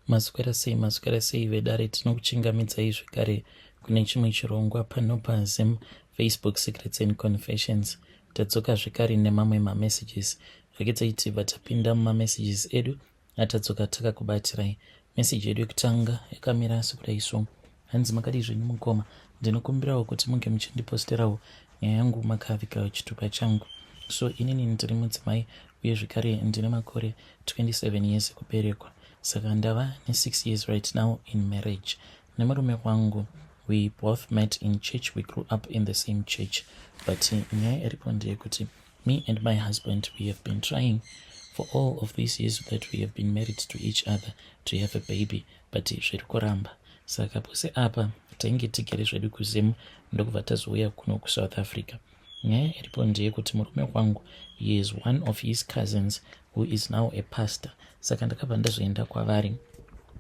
Maswera sei vedare tinokuchingamidzai zvekare kune chimwe chirongwa pano paZim Facebook Secrets and Confessions. Tadzoka zvekare nemamwe mamessages zvakitsaitibva tapinda mumamessages edu atadzoka takakubatirai. Message yedu yekutanga yakamira sekudai so: hanzi makadi zvenyu mukoma, ndinokumbirawo kuti munge muchindiposterawo nyaya yangu makavika chitupa changu. So inini ndiri mudzimai uye zvekare ndine makore 27 years kuberekwa, saka ndava ne6 years right now in marriage. Nemurume wangu, we both met in church, we grew up in the same church, but nyaya iripo ndeyekuti me and my husband, we have been trying for all of these years that we have been married to each other to have a baby, but zviri kuramba. Saka pose apa tainge tigere zvedu kuZim ndokubva tazouya kuno kuSouth Africa. Nyaya iripo ndeyekuti murume wangu, he is one of his cousins who is now a pastor. Saka ndakabva ndazoenda kwavari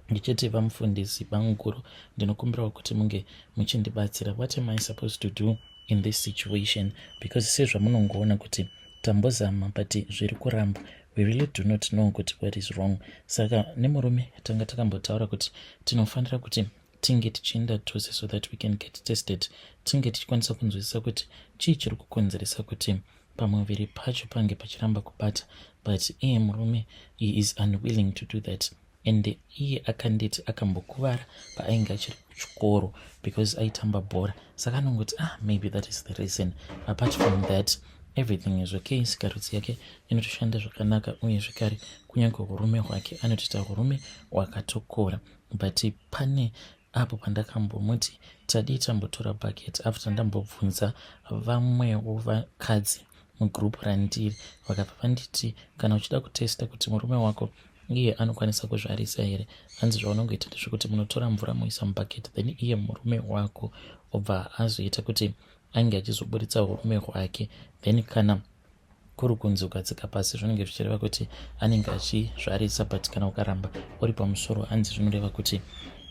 ndichiti vamufundisi banguru, ndinokumbirawo kuti munge muchindibatsira. What am I supposed to do in this situation? Because sezvamunongoona kuti tambozama but zviri kuramba, we really do not know kuti what is wrong. Saka nemurume tanga takambotaura kuti tinofanira kuti tinge tichienda tose so that we can get tested, tinge tichikwanisa kunzwisisa kuti chii chiri kukonzeresa kuti pamuviri pacho pange pachiramba kubata. But iye murume, he is unwilling to do that, and iye akanditi akambokuvara paainge achiri kuchikoro because aitamba bhora. Saka anongoti maybe that is the reason. Apart from that, everything is okay. Sikarudzi yake inotoshanda zvakanaka, uye zvekare kunyange urume hwake anotita urume hwakatokora. But pane apo pandakambomuti tadii tambotora bucket after ndambobvunza vamwewo vakadzi mugroup randiri, vakabva vanditi kana uchida kutesta kuti murume wako iye anokwanisa kuzvarisa here, hanzi zvaunongoita ndezvekuti munotora mvura moisa mubucket, then iye murume wako obva azoita kuti ange achizoburitsa urume hwake, then kana kuri kunzi ukadzika pasi zvinenge zvichireva kuti anenge achizvarisa, but kana ukaramba uri pamusoro hanzi zvinoreva kuti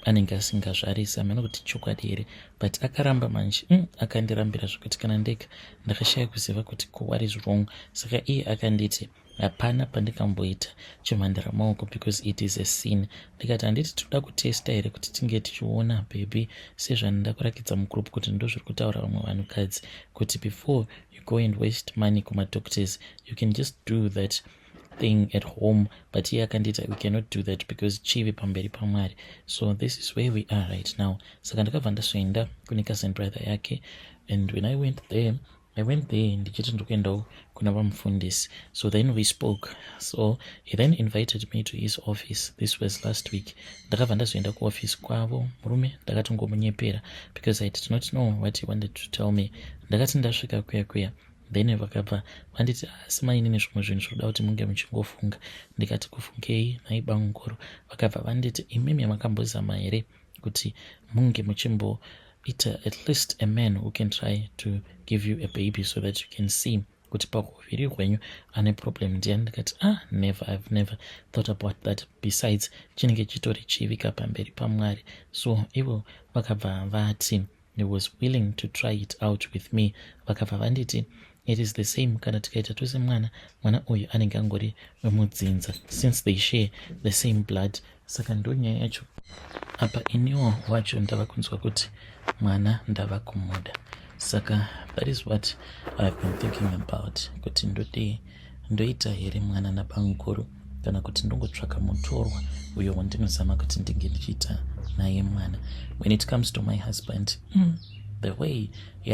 anenge asingazvarisa. Meno kuti chokwadi here, but akaramba manje akandirambira zvekuti kana ndega ndakashaya kuziva kuti what is wrong. Saka iye akanditi hapana pandikamboita chimhandara maoko because it is a sin. Ndikati handiti toda kutesta here kuti tinge tichiona baby, sezvandakurakidza mugroup kuti ndo zviri kutaura vamwe vanhukadzi kuti before you go and waste money kumadoctors, you can just do that thing at home. But iye akandita we cannot do that because chivi pamberi paMwari. So this is where we are right now. Saka ndakabva ndazoenda kune cousin brother yake, and when I went there ndichiti ndikuendawo kuna vamufundisi. So then we spoke. So he then invited me to his office. This was last week. Ndakabva ndazoenda kuoffice kwavo. Murume ndakatongomunyepera because I did not know what he wanted to tell me. Ndakati ndasvika kuya then vakabva vanditi asi mainini zvimwe zvinhu zvoda kuti munge muchingofunga. Ndikati kufungei nhai banguru? Vakabva vanditi imimi makambozama here kuti munge muchimboita at least a man who can try to give you a baby so that you can see kuti pahuviri hwenyu ane problem ndiani? Ndikati I've never thought about that. Besides chinenge chitori chivika pamberi paMwari. So ivo vakabva vati he was willing to try it out with me. Vakabva vanditi it is the same kana tikaita tose mwana uyu anenge angori wemudzinza since they share the same blood. Saka ndo nyaya yacho. Apa iniwo wacho ndava kunzwa kuti mwana ndava kumuda. Saka that is what I've been thinking about, kuti ndoita here mwana nabanguru kana kuti ndongotsvaka mutorwa uyo wandinozama kuti ndinge ndichiita naye mwana. When it comes to my husband, the way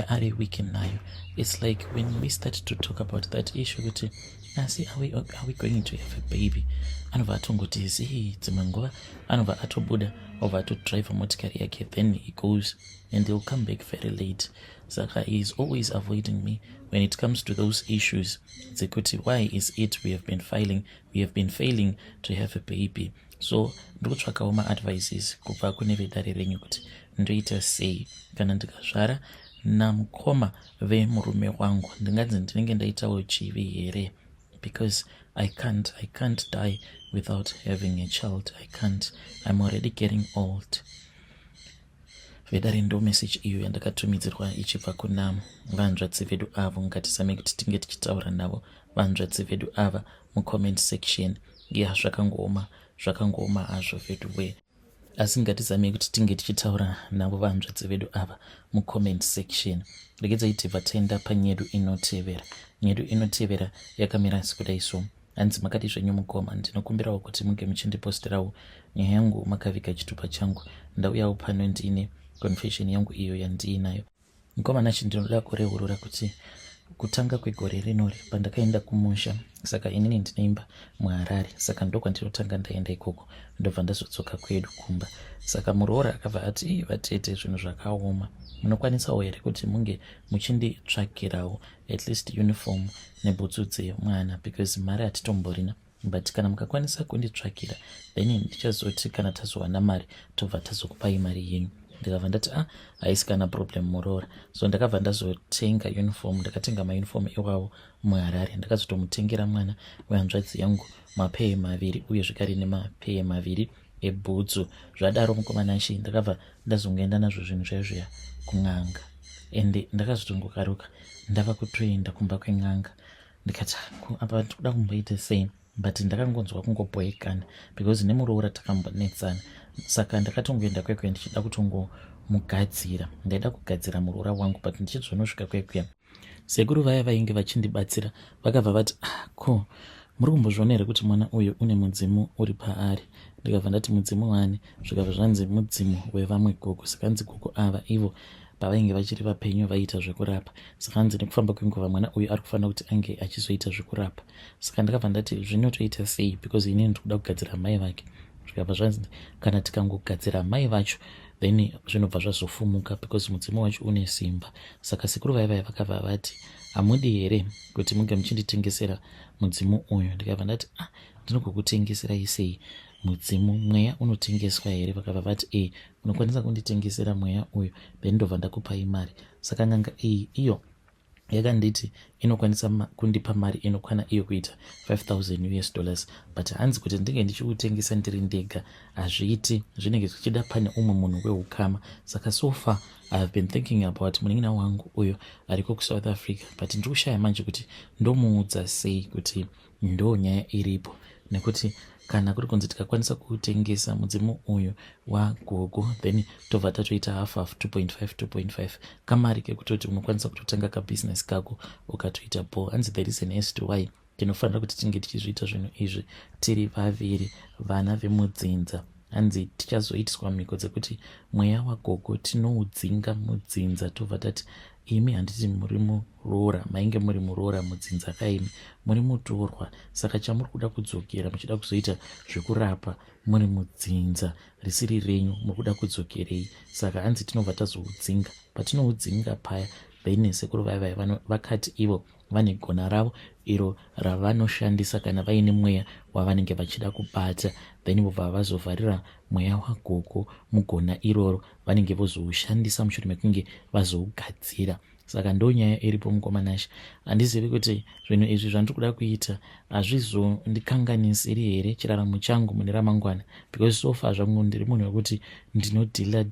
ari weak nayo, it's like when we start to talk about that issue kuti asi are we going to have a baby, anobva atongoti dzimwe nguva anobva atobuda obva atodrive motikari yake, then he goes and he'll come back very late. Saka he is always avoiding me when it comes to those issues dzekuti why is it we have been failing to have a baby. So ndokutsvakawo maadvices kubva kune vedare renyu kuti ndoita sei kana ndikazvara namukoma vemurume wangu, ndinganzi ndinenge ndaitawo chivi here, because I can't die without having a child. I can't. I'm already getting old. Vedare ndo message iyo yandakatumidzirwa ichibva kuna vanzvadzi vedu avo. Ngatisame kuti tinge tichitaura navo vanzvadzi vedu ava mucomment section. Zvakangoma zvakangoma hazvo vedhuwe. Asi ngatizamei kuti tinge tichitaura navo vanzvadzi vedu ava mucomment section. Regedzai tibva taenda panyedu inotevera. Nyedu inotevera yakamira sekudai so. Hanzi makati zvenyu mukoma, ndinokumbirawo kuti munge muchindiposterawo nyaya yangu makaviga chitupa changu. Ndauyawo pano ndine confession yangu iyo yandiinayo. Mukoma nachi ndinoda kurehurura kuti kutanga kwegore rinori pandakaenda kumusha, saka inini ndinoimba muHarare, saka ndokwandinotanga ndaenda ikoko ndobva ndazodzoka kwedu kumba. Saka Muroora akabva ati vatete zvinhu zvakaoma, munokwanisawo here kuti munge muchinditsvakirawo at least uniform nebhutsu dzeMwana, because mari hatitomborina, but kana mukakwanisa kunditsvakira then ndichazoti kana tazowana mari tobva tazokupai mari yenyu. Ndikabva ndati haisi kana problem Muroora. So ndakabva ndazotenga uniform, ndakatenga mauniform iwawo muHarare. Ndakazotomutengera mwana wehanzvadzi yangu mapeye 2 uye zvekare nemapeye 2 ebhutsu. Zvadaro mukomana shi ndakabva ndazongoenda nazvo zvinhu zvaizvoya kuN'anga, ende ndakazotongokaruka ndava kutoenda kumba kweN'anga. Ndikati apa ndikuda kumboita sei, but ndakangonzwa kungoboekana because neMuroora takambonetsana. Saka ndakatongoenda kwekwe ndichida kutongomugadzira. Ndaida kugadzira muroora wangu, but ndichizonosvika kwekwe sekuru vaya vainge vachindibatsira vakabva vati ko muri kumbozviona here kuti mwana uyu une mudzimu uri paari. Ndikabva ndati mudzimu wani? Zvikabva zvanzi mudzimu wevamwe gogo. Saka hanzi gogo ava ivo pavainge vachiri vapenyu vaiita zvekurapa. Saka hanzi nekufamba kwenguva mwana uyu ari kufanira kuti ange achizoita zvekurapa. Saka ndakabva ndati zvinotoita sei, because inini ndikuda kugadzira mai vake. Zvikabva zvanzi kana tikangogadzira mai vacho then zvinobva zvazofumuka because mudzimu wacho une simba. Saka sekuru vaivaya vakabva vati hamudi here kuti munge muchinditengesera mudzimu uyu. Ndikabva ndati ndinogokutengeserai sei mudzimu? Mweya unotengeswa here? Vakabva vati unokwanisa kunditengesera mweya uyu then ndobva ndakupai mari. Saka N'anga iyi iyo yakanditi inokwanisa kundipa mari inokwana iyo kuita $5,000, but hanzi kuti ndinge ndichiutengesa ndiri ndega hazviiti, zvinenge zvichida pane umwe munhu weukama. Saka so far I have been thinking about munin'ina wangu uyo ariko kuSouth Africa, but ndikushaya manje kuti ndomuudza sei kuti ndo nyaya iripo, nekuti kana kuri kunzi tikakwanisa kuutengesa mudzimu uyu wagogo then tobva tatoita half 2.5 kamari kekutoti unokwanisa kutotanga kabusiness kako ukatoita po. Hanzi there is an as to why tinofanira kuti tinge tichizviita zvinhu izvi tiri vaviri vana vemudzinza. Hanzi tichazoitiswa mhiko dzekuti mweya wagogo tinoudzinga mudzinza, tobva tati imi handiti muri Muroora, mainge muri Muroora mudzinza kaimi muri mutorwa. Saka chamuri kuda kudzokera muchida kuzoita zvekurapa muri mudzinza risiri renyu, muri kuda kudzokerei? Saka hanzi tinobva tazoudzinga. Patinoudzinga paya then sekuru vaivaya vakati ivo vane gona ravo iro ravanoshandisa kana vaine mweya wavanenge vachida kubata, then vobva vazovharira mweya wagogo mugona iroro vanenge vozoushandisa mushure mekunge vazougadzira. Saka ndo nyaya iripo mukomanashi. Handizivi kuti zvinhu izvi zvandiri kuda kuita hazvizondikanganisiri here chiraramo changu mune ramangwana, because so far zvangu ndiri munhu wekuti ndinodhila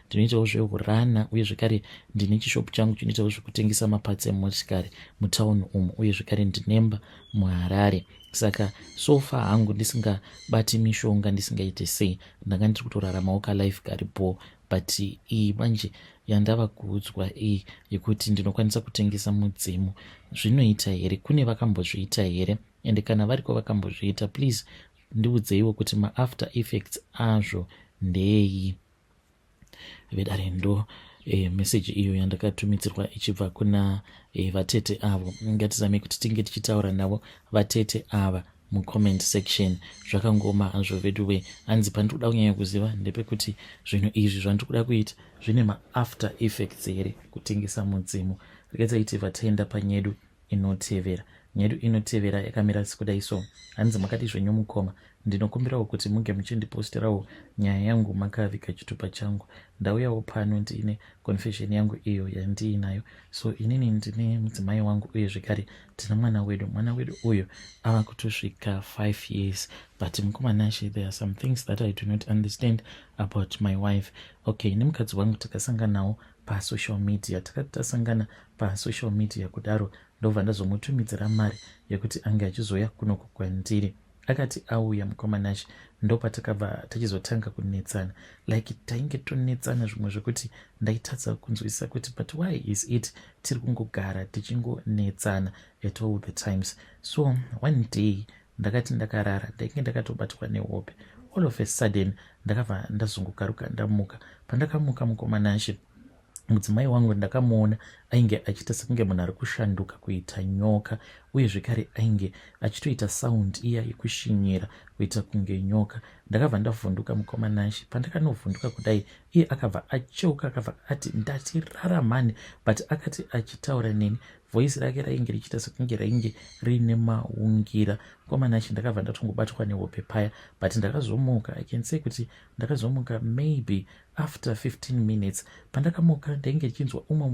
ndinoitawo zveurana, uye zvekare ndine chishopu changu chinoitawo zvekutengesa mapatsi emotikari mutauni umu, uye zvekare ndinemba muHarare. Saka so far hangu ndisingabati mishonga ndisingaite sei ndanga ndiri kutoraramawo kalife karipo, but iyi manje yandava kuudzwa iyi yekuti ndinokwanisa kutengesa mudzimu zvinoita here? Kune vakambozviita here? Ende kana variko vakambozviita, please ndiudzeiwo kuti maafter effects azvo ndei. Vedare ndo message iyo yandakatumidzirwa ichibva kuna vatete avo. Ngatizame kuti tinge tichitaura navo vatete ava mucomment section. Zvakangoma hazvo veduwe. Hanzi pandikuda kunyanya kuziva ndepekuti zvinhu izvi zvandiri kuda kuita zvine maafter effects here kutengesa mudzimu. Rekedzai vataenda panyedu inotevera. Nyedu inotevera yakamira sekudai so. Hanzi makati zvenyu mukoma, ndinokumbirawo kuti munge muchindiposterawo nyaya yangu makaviga chitupa changu. Ndauyawo pano ndine confession yangu iyo yandiinayo. So inini ndine mudzimai wangu uye zvekare tina mwana wedu uyo ava kutosvika 5 years, but mukomanashi there are some things that I do not understand about my wife. Okay, nemukadzi wangu takasanganawo pasocial media, takati tasangana pasocial media kudaro ndobva ndazomutumidzira mari yekuti ange achizoya kunoku kwandiri akati auya mukomanashi ndopatakabva tachizotanga kunetsana, like tainge tonetsana zvimwe zvekuti ndaitadza kunzwisisa kuti but why is it tiri kungogara tichingonetsana at all the times. So one day ndakati ndakarara ndainge ndakatobatwa nehope. All of a sudden ndakabva ndazungukaruka ndamuka. Pandakamuka mukomanashi, mudzimai wangu ndakamuona ainge achiita sekunge munhu ari kushanduka kuita nyoka, uye zvekare ainge achitoita sound iya yekushinyira kuita kunge nyoka. Ndakabva ndavhunduka mukomanashi. Pandakanovhunduka kudai, iye akabva acheuka akabva ati ndati raramhani, but akati achitaura neni voisi rake rainge richiita sekunge rainge riine maungira. Mukomanashi ndakabva ndatongobatwa nehope paya, but ndakazomuka. I can say kuti ndakazomuka maybe after 15 minutes. Pandakamuka ndainge ndichinzwa umwe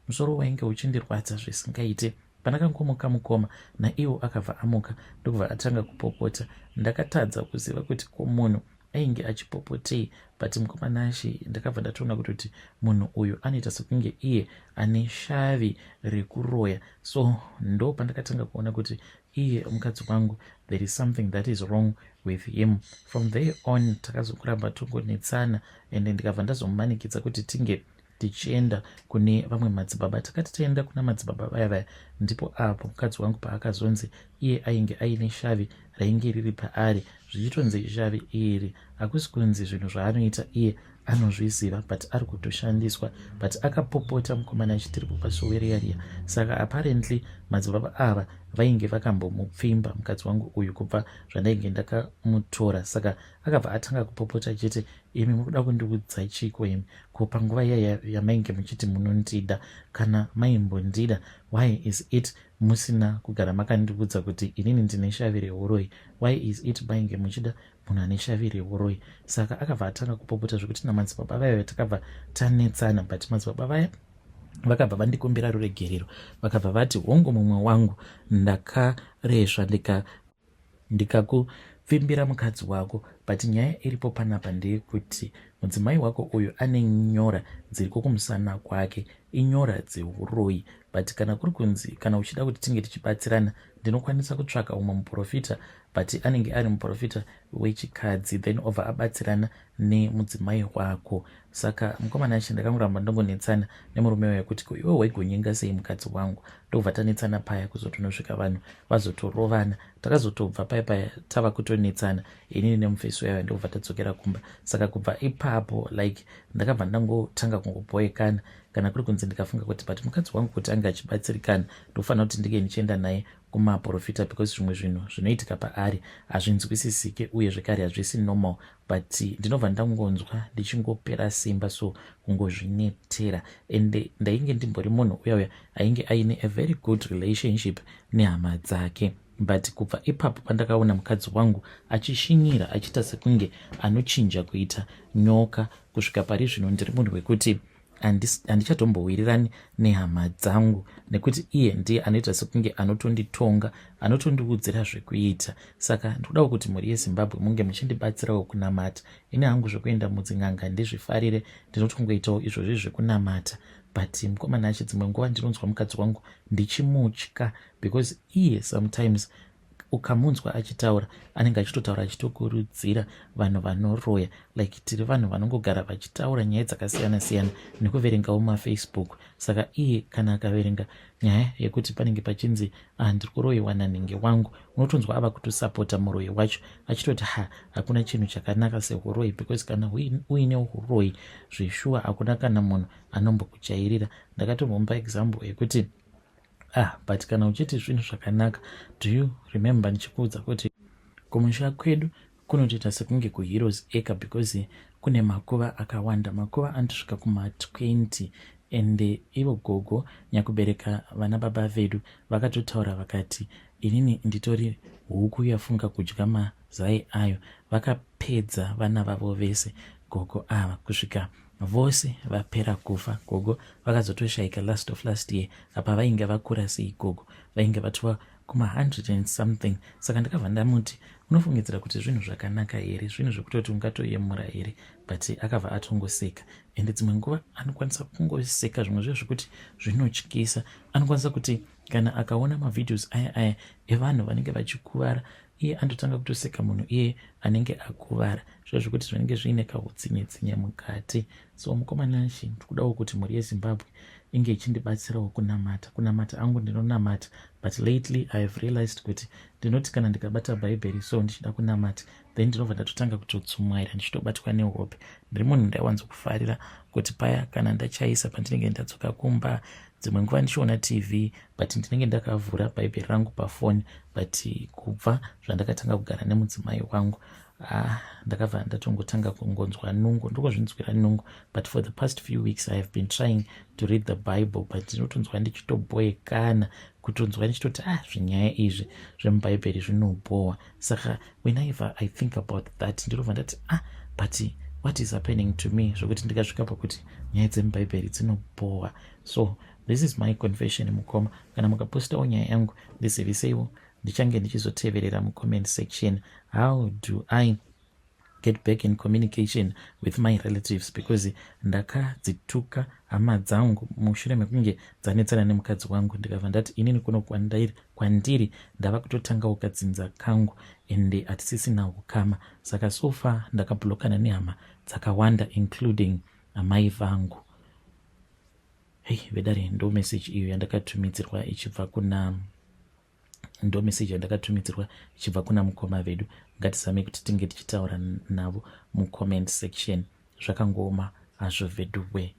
musoro wainge uchindirwadza zvisingaite. Pandakangomuka mukoma naiwo akabva amuka ndokubva atanga kupopota. Ndakatadza kuziva kuti ko munhu ainge achipopotei, but mukomanashi ndakabva ndatoona kuti munhu uyu anoita sekunge iye ane shavi rekuroya. So ndo pandakatanga kuona kuti iye mukadzi wangu, there is something that is wrong with him. From there on takazongoramba tongonetsana, ende ndikabva ndazomumanikidza kuti tinge tichienda kune vamwe madzibaba. Takati taenda kuna madzibaba vaya ndipo apo mukadzi wangu paakazonzi iye ainge aine shavi rainge riri paari. Zvichitonzi shavi iri hakusi kunzi zvinhu zvaanoita iye anozviziva, but ari kutoshandiswa, but akapopota mukomanashi tiri kupasoweriariya. Saka apparently madzibaba ava vainge vakambomupfimba mukadzi wangu uyu kubva zvandainge ndakamutora. Saka akabva atanga kupopota chete, imi mukuda kundiudza chiko imi? Ko panguva iya yamainge muchiti munondida, kana maimbondida, why is it musina kugara makandiudza kuti inini ndine shavi reuroi? Why is it mainge muchida munhu ane shavi reuroi? Saka akabva atanga kupopota zvekuti namadzibaba vaya takabva tanetsana, but madzibaba vaya vakabva vandikumbira ruregerero. Vakabva vati, hongu mumwe wangu, ndakarezva ndikakupfimbira mukadzi wako, but nyaya iripo panapa ndeyekuti mudzimai wako uyu ane nyora dziriko kumusana kwake, inyora dzeuroi. But kana kuri kunzi kana uchida kuti tinge tichibatsirana, ndinokwanisa kutsvaka umwe muprofita, but anenge ari muprofita wechikadzi, then obva abatsirana nemudzimai wako. Saka mukomanashi ndakangoramba ndongonetsana nemurume wayo kuti ko iwe waigonyenga sei mukadzi wangu. Ndobva tanetsana paya kuzotonosvika vanhu vazotorovana. Takazotobva paya tava kutonetsana inini nemufesi wayo, ndobva tadzokera kumba. Saka kubva ipapo like ndakabva ndangotanga kungoboekana, kana kuri kunzi ndikafunga kuti but mukadzi wangu kuti anga achibatsirikana ndofanira kuti ndinge ndichienda naye kumaprofita, because zvimwe zvinhu zvinoitika paari hazvinzwisisike uye zvekare hazvisi normal. But ndinobva ndangonzwa ndichingopera simba, so kungozvinetera. And ndainge ndimbori munhu uya ainge aine a very good relationship nehama dzake, but kubva ipapo pandakaona mukadzi wangu achishinyira achiita sekunge anochinja kuita nyoka, kusvika pari zvino ndiri munhu wekuti handichatombowirirani nehama dzangu, nekuti iye ndiye anoita sekunge anotonditonga, anotondiudzira zvekuita. Saka ndikuda kuti mhuri yeZimbabwe munge muchindibatsirawo kunamata. Ine hangu zvekuenda mudzin'anga ndizvifarire, ndinotongoitawo izvozvi zvekunamata. But mukomanashi dzimwe nguva ndinonzwa mukadzi wangu ndichimutya, because iye sometimes ukamunzwa achitaura anenge achitotaura achitokurudzira vanhu vanoroya, like tiri vanhu vanongogara vachitaura nyaya dzakasiyana siyana nekuverengawo mafacebook. Saka iye kana akaverenga nyaya yekuti panenge pachinzi ndiri kuroyiwa nanhenge wangu, unotonzwa ava kutosapota muroyi wacho achitoti hakuna chinhu chakanaka seuroyi, because kana uine uroyi zveshuwa hakuna kana munhu anombokujairira. Ndakatombomupa example yekuti but kana uchiti zvinhu zvakanaka, do you remember ndichikuudza kuti kumusha kwedu kunotoita sekunge kuheroes eka, because kune makuva akawanda, makuva andosvika kuma20. And ivo gogo nyakubereka vana baba vedu vakatotaura vakati, inini nditori huku yafunga kudya mazai ayo. Vakapedza vana vavo vese gogo ava kusvika vose vapera kufa. Gogo vakazotoshaika last of last year, apa vainge vakura sei gogo, vainge vatova kuma100 and something. Saka ndakabva ndamuti unofungidzira kuti zvinhu zvakanaka here, zvinhu zvekutoti ungatoyemura here? But akabva atongoseka. And dzimwe nguva anokwanisa kungoseka zvimwe zvekuti zvinotyisa. Anokwanisa kuti kana akaona mavideos aya evanhu vanenge vachikuvara, iye andotanga kutoseka munhu iye anenge akuvara, zviro zvekuti zvinenge zviine kautsinye-tsinye mukati. So mukomana achi ndikudawo kuti mhuri yeZimbabwe inge ichindibatsirawo kunamata angu ndinonamata, but lately I have realized kuti ndinoti kana ndikabata bhaibheri so ndichida kunamata, then ndinobva ndatotanga kutotsumwaira ndichitobatwa nehope. Ndiri munhu ndaiwanzokufarira kuti paya kana ndachaisa pandinenge ndadzoka kumba, dzimwe nguva ndichiona TV but ndinenge ndakavhura bhaibheri rangu pafoni. But kubva zvandakatanga kugara nemudzimai wangu, ndakabva ndatongotanga kungonzwa nungo, ndokozvinzwira nungo. But for the past few weeks I have been trying to read the Bible, but ndinotonzwa ndichitoboekana, kutonzwa ndichitoti zvinyaya izvi zvemubhaibheri zvinobohwa. Saka whenever I think about that ndinobva ndati but what is happening to me, zvokuti ndikasvika pakuti nyaya dzemubhaibheri dzinobohwa. So this is my confession mukoma. Kana mukapostawo nyaya yangu ndiziviseiwo, ndichange ndichizoteverera mucomment section. How do I get back in communication with my relatives? Because ndakadzituka hama dzangu mushure mekunge dzanetsana nemukadzi wangu, ndikabva ndati inini kuno kwandiri ndava kutotanga ukadzinza kangu ende hatisisina ukama. Saka so far ndakablokana nehama dzakawanda including amai vangu. Vedare ndo message iyo yandakatumidzirwa ichibva kuna mukoma vedu. Ngatizame kuti tinge tichitaura navo mucomment section. Zvakangoma hazvo veduwe.